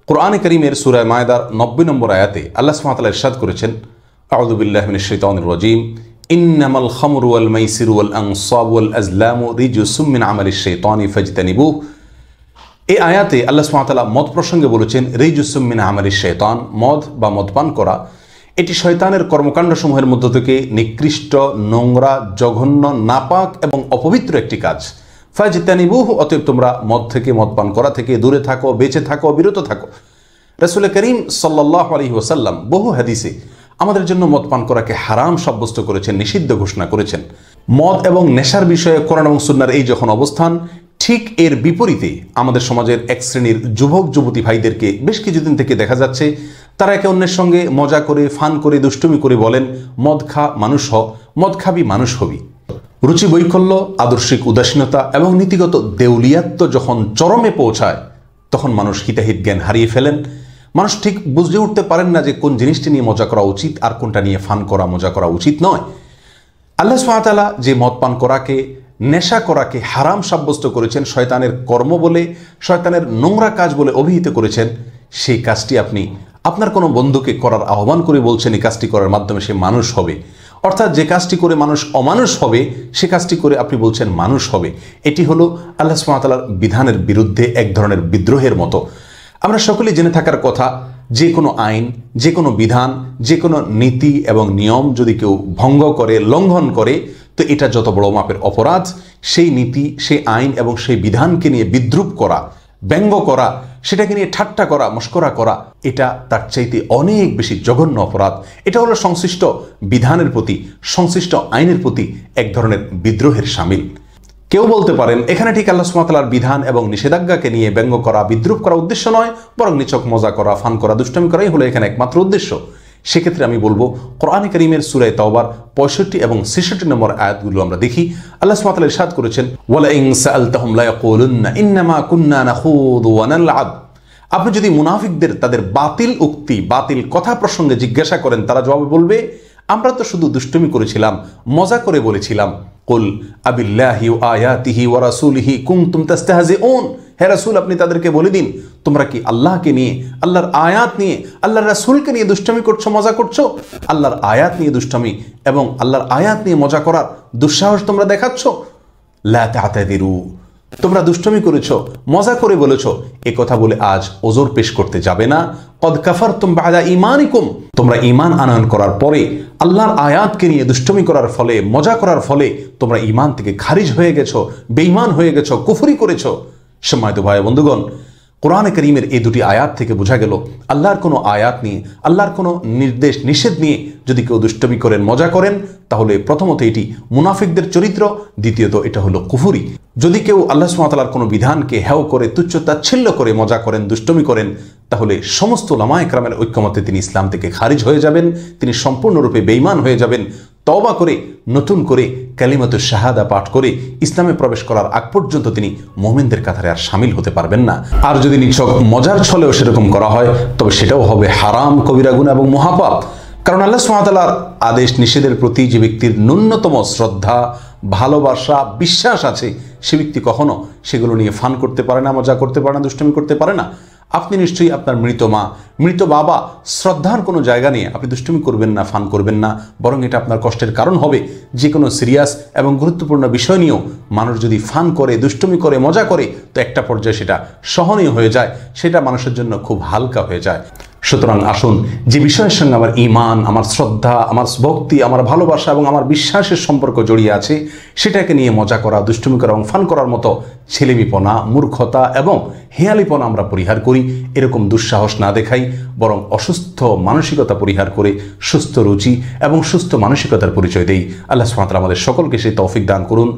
কুরআনে কারীমের সূরা মায়েদার 90 নম্বর আয়াতে আল্লাহ সুবহানাহু ওয়া তাআলা ইরশাদ করেছেন, আউযু বিল্লাহি মিনাশ শাইতানির রাজীম, ইন্নামাল খামরু ওয়াল মাইসিরু ওয়াল আনসাবু ওয়াল আজলামু রিজসুম মিন আমালিশ শাইতানি ফাজতানিবুহু। এই আয়াতে আল্লাহ সুবহানাহু ওয়া তাআলা মদ প্রসঙ্গে বলেছেন, রিজসুম মিন আমালিশ শাইতান, মদ বা মদপান করা এটি শয়তানের কর্মকাণ্ডসমূহের মধ্য থেকে নিকৃষ্ট, নোংরা, জঘন্য, নাপাক এবং অপবিত্র একটি কাজ। ফাজতানিবুহু, অতএব তোমরা মদ থেকে, মদপান করা থেকে দূরে থাকো, বেঁচে থাকো, বিরত থাকো। রাসূল করিম সাল্লাল্লাহু আলাইহি ওয়াসাল্লাম বহু হাদিসে আমাদের জন্য মদ পান করাকে হারাম সাব্যস্ত করেছেন, নিষিদ্ধ ঘোষণা করেছেন। মদ এবং নেশার বিষয়ে কোরআন এবং সুন্নাহর এই যখন অবস্থান, ঠিক এর বিপরীতে আমাদের সমাজের এক শ্রেণীর যুবক যুবতী ভাইদেরকে বেশ কিছুদিন থেকে দেখা যাচ্ছে তারা একে অন্যের সঙ্গে মজা করে, ফান করে, দুষ্টুমি করে বলেন, মদ খা মানুষ হ, মদ খাবি মানুষ হবি। রুচি বৈকল্য, আদর্শিক উদাসীনতা এবং নীতিগত দেউলিয়াত্ব যখন চরমে পৌঁছায়, তখন মানুষ হিতাহিত জ্ঞান হারিয়ে ফেলেন। মানুষ ঠিক বুঝে উঠতে পারেন না যে কোন জিনিসটি নিয়ে মজা করা উচিত আর কোনটা নিয়ে ফান করা, মজা করা উচিত নয়। আল্লাহ সুবহানাহু ওয়া তাআলা যে মদ পান করাকে, নেশা করাকে হারাম সাব্যস্ত করেছেন, শয়তানের কর্ম বলে, শয়তানের নোংরা কাজ বলে অভিহিত করেছেন, সেই কাজটি আপনি আপনার কোনো বন্ধুকে করার আহ্বান করে বলছেন এই কাজটি করার মাধ্যমে সে মানুষ হবে। অর্থাৎ যে কাজটি করে মানুষ অমানুষ হবে, সে কাজটি করে আপনি বলছেন মানুষ হবে। এটি হলো আল্লাহ সুবহানাহু ওয়া তাআলার বিধানের বিরুদ্ধে এক ধরনের বিদ্রোহের মতো। আমরা সকলেই জেনে থাকার কথা, যে কোনো আইন, যে কোনো বিধান, যে কোনো নীতি এবং নিয়ম যদি কেউ ভঙ্গ করে, লঙ্ঘন করে, তো এটা যত বড় মাপের অপরাধ। সেই নীতি, সেই আইন এবং সেই বিধানকে নিয়ে বিদ্রূপ করা, ব্যঙ্গ করা, সেটাকে নিয়ে ঠাট্টা করা, মস্করা করা, এটা তার চাইতে অনেক বেশি জঘন্য অপরাধ। এটা হলো সংশ্লিষ্ট বিধানের প্রতি, সংশ্লিষ্ট আইনের প্রতি এক ধরনের বিদ্রোহের শামিল। কেউ বলতে পারেন এখানে ঠিক আল্লাহ সুবহানাহু ওয়া তাআলার বিধান এবং নিষেধাজ্ঞাকে নিয়ে ব্যঙ্গ করা, বিদ্রূপ করা উদ্দেশ্য নয়, বরং নিছক মজা করা, ফান করা, দুষ্টামি করাই হলো এখানে একমাত্র উদ্দেশ্য। সেক্ষেত্রে আমি বলবো, কোরআনে কারীমের সূরা তাওবার 65 এবং 66 নম্বর আয়াতগুলো আমরা দেখি। আল্লাহ সুবহানাহু ওয়া তাআলা ইরশাদ করেছেন, ওয়ালা ইন সাআলতাহুম লা ইয়াকুলুন্না ইন্নামা কুন্না নাখুযু ওয়া নালআব। আপনি যদি মুনাফিকদের তাদের বাতিল উক্তি, বাতিল কথা প্রসঙ্গে জিজ্ঞাসা করেন, তারা জবাবে বলবে, আমরা তো শুধু দুষ্টুমি করেছিলাম, মজা করে বলেছিলাম। কুল আবিল্লাহি ওয়া আয়াতিহি ওয়া রাসূলিহি কুনতুম তাস্তাহজিউন। হে রাসূল, আপনি তাদেরকে বলে দিন, তোমরা কি আল্লাহকে নিয়ে, আল্লাহর আয়াত নিয়ে, আল্লাহর রাসূলকে নিয়ে দুষ্টুমি করছো, মজা করছো? আল্লাহর আয়াত নিয়ে দুষ্টুমি এবং আল্লাহর আয়াত নিয়ে মজা করার দুঃসাহস তোমরা দেখাচ্ছ? লা তা'তাযিরু, তোমরা দুষ্টুমি করেছো, মজা করে বলেছো, এ কথা বলে আজ ওজর পেশ করতে যাবে না। কদ কাফারতুম বা'দা ঈমানিকুম, তোমরা ঈমান আনয়ন করার পরে আল্লাহর আয়াতকে নিয়ে দুষ্টুমি করার ফলে, মজা করার ফলে তোমরা ঈমান থেকে খারিজ হয়ে গেছো, বেঈমান হয়ে গেছো, কুফরি করেছো। সম্মানিত ভাই বন্ধুগণ, কোরআনে কারীমের এই দুটি আয়াত থেকে বোঝা গেল, আল্লাহর কোনো আয়াত নিয়ে, আল্লাহর কোনো নির্দেশ নিষেধ নিয়ে যদি কেউ দুষ্টুমি করেন, মজা করেন, তাহলে প্রথমত এটি মুনাফিকদের চরিত্র, দ্বিতীয়ত এটা হলো কুফরি। যদি কেউ আল্লাহ সুবহানাহু ওয়া তাআলার কোনো বিধানকে হেয় করে, তুচ্ছ তাচ্ছিল্য করে মজা করেন, দুষ্টুমি করেন, তাহলে সমস্ত উলামায়ে কেরামের ঐক্যমতে তিনি ইসলাম থেকে খারিজ হয়ে যাবেন, তিনি সম্পূর্ণরূপে বেঈমান হয়ে যাবেন। তওবা করে, নতুন করে কালিমাতুশ শাহাদা পাঠ করে ইসলামে প্রবেশ করার আগ পর্যন্ত তিনি মুমিনদের কাতারে আর শামিল হতে পারবেন না। আর যদি নিছক মজার ছলেও সেরকম করা হয়, তবে সেটাও হবে হারাম, কবিরা গুনাহ এবং মহাপাপ। কারণ আল্লাহ সুবহানাহু ওয়া তাআলার আদেশ নিষেধের প্রতি যে ব্যক্তির ন্যূনতম শ্রদ্ধা, ভালোবাসা, বিশ্বাস আছে, সে ব্যক্তি কখনো সেগুলো নিয়ে ফান করতে পারে না, মজা করতে পারে না, দুষ্টুমি করতে পারে না। আপনি নিশ্চয়ই আপনার মৃত মা, মৃত বাবা, শ্রদ্ধার কোনো জায়গা নিয়ে আপনি দুষ্টুমি করবেন না, ফান করবেন না, বরং এটা আপনার কষ্টের কারণ হবে। যে কোনো সিরিয়াস এবং গুরুত্বপূর্ণ বিষয় নিয়েও মানুষ যদি ফান করে, দুষ্টুমি করে, মজা করে, তো একটা পর্যায়ে সেটা সহনীয় হয়ে যায়, সেটা মানুষের জন্য খুব হালকা হয়ে যায়। সুতরাং আসুন, যে বিষয়ের সঙ্গে আমার ঈমান, আমার শ্রদ্ধা, আমার ভক্তি, আমার ভালোবাসা এবং আমার বিশ্বাসের সম্পর্ক জড়িয়ে আছে, সেটাকে নিয়ে মজা করা, দুষ্টুমি করা এবং ফান করার মতো ছেলেমিপনা, মূর্খতা এবং হেয়ালিপনা আমরা পরিহার করি। এরকম দুঃসাহস না দেখাই, বরং অসুস্থ মানসিকতা পরিহার করে সুস্থ রুচি এবং সুস্থ মানসিকতার পরিচয় দেই। আল্লাহ সুবহানাহু ওয়া তাআলা আমাদের সকলকে সেই তৌফিক দান করুন।